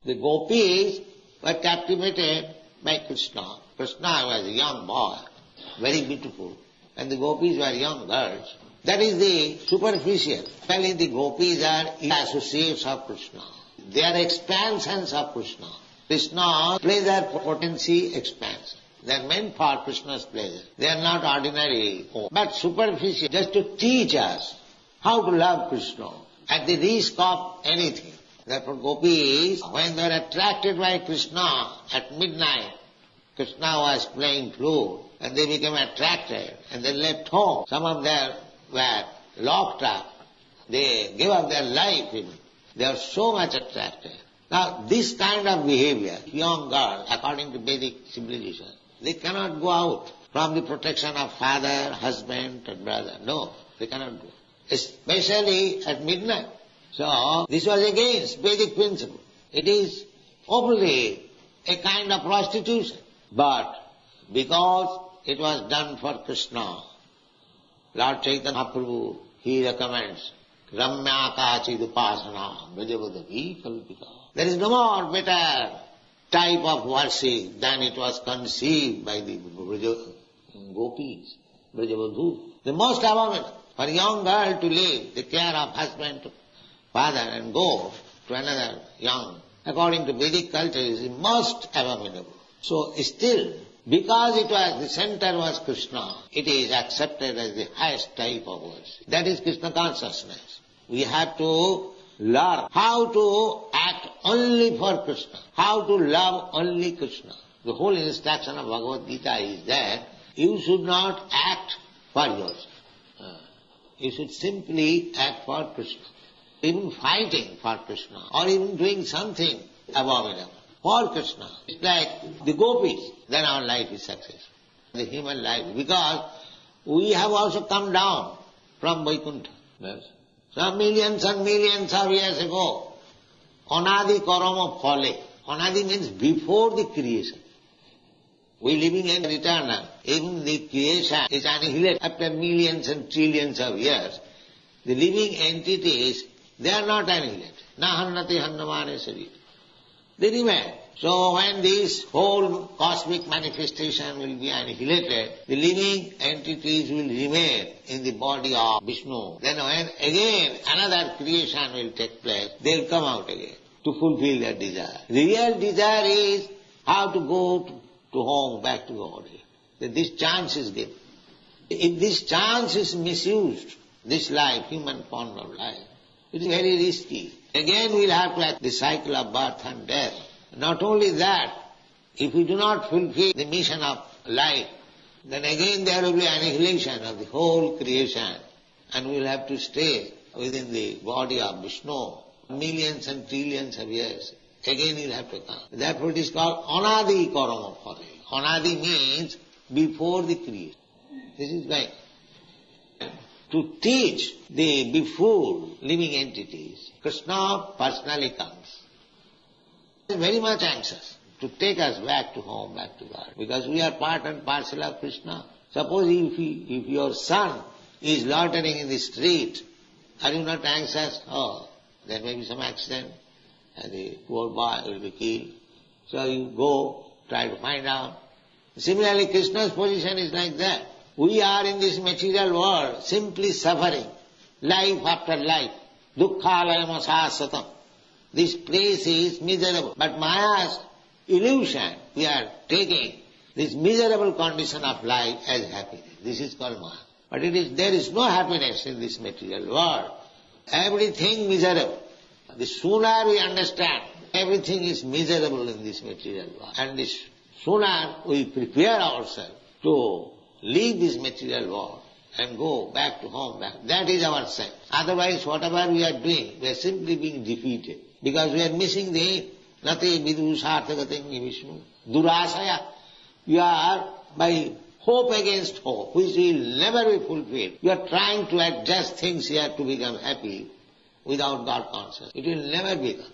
The Gopis were captivated by Krishna. Krishna was a young boy, very beautiful, and the Gopis were young girls. That is the superficial. Actually, the Gopis are associates of Krishna. They are expansions of Krishna. Krishna's pleasure potency expands. They are meant for Krishna's pleasure. They are not ordinary, but superficial, just to teach us how to love Krishna at the risk of anything. Therefore Gopis, when they were attracted by Krishna at midnight, Krishna was playing flute, and they became attracted, and they left home. Some of them were locked up. They gave up their life even. They are so much attracted. Now this kind of behavior, young girl, according to Vedic civilization, they cannot go out from the protection of father, husband and brother. No, they cannot go. Especially at midnight. So this was against Vedic principle. It is openly a kind of prostitution. But because it was done for Krishna, Lord Chaitanya Mahaprabhu, he recommends Ramya Kachid Upasana Brajavadavi Kalpika. There is no more better type of worship than it was conceived by the Gopis, Brajavadhu. The most abominable for a young girl to leave the care of husband, father and go to another young, according to Vedic culture, is the most abominable. So still, because it was, the center was Krishna, it is accepted as the highest type of worship. That is Krishna consciousness. We have to learn how to act only for Krishna, how to love only Krishna. The whole instruction of Bhagavad Gita is that you should not act for yourself. You should simply act for Krishna. Even fighting for Krishna, or even doing something abominable for Krishna. It's like the Gopis, then our life is successful. The human life, because we have also come down from Vaikuntha. Yes. Some millions and millions of years ago, Anadi Karama Phale. Anadi means before the creation. We living in eternal. Even the creation is annihilated after millions and trillions of years. The living entities, they are not annihilated. Nahannati hannamane sarita. They remain. So when this whole cosmic manifestation will be annihilated, the living entities will remain in the body of Vishnu. Then when again another creation will take place, they will come out again to fulfill their desire. The real desire is how to go to home, back to Godhead. That this chance is given. If this chance is misused, this life, human form of life, it is very risky. Again we will have to act the cycle of birth and death. Not only that, if we do not fulfill the mission of life, then again there will be annihilation of the whole creation, and we will have to stay within the body of Vishnu millions and trillions of years. Again you will have to come. Therefore it is called Anadi Karama Phale. Anadi means before the creation. This is like to teach the before living entities. Krishna personally comes. He is very much anxious to take us back to home, back to God, because we are part and parcel of Krishna. Suppose if your son is loitering in the street, are you not anxious? Oh, there may be some accident, and the poor boy will be killed. So you go, try to find out. Similarly, Krishna's position is like that. We are in this material world simply suffering, life after life. Dukkhalayam asasatam. This place is miserable. But Maya's illusion, we are taking this miserable condition of life as happiness. This is called Maya. But there is no happiness in this material world. Everything miserable. The sooner we understand everything is miserable in this material world, and the sooner we prepare ourselves to leave this material world and go back to home, that is our sense. Otherwise, whatever we are doing, we are simply being defeated. Because we are missing the nati vidusarthagating Vishnu. Durasaya. You are by hope against hope, which will never be fulfilled. You are trying to adjust things here to become happy without God consciousness. It will never become.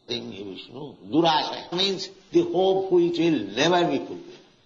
Vishnu. Durasaya means the hope which will never be fulfilled.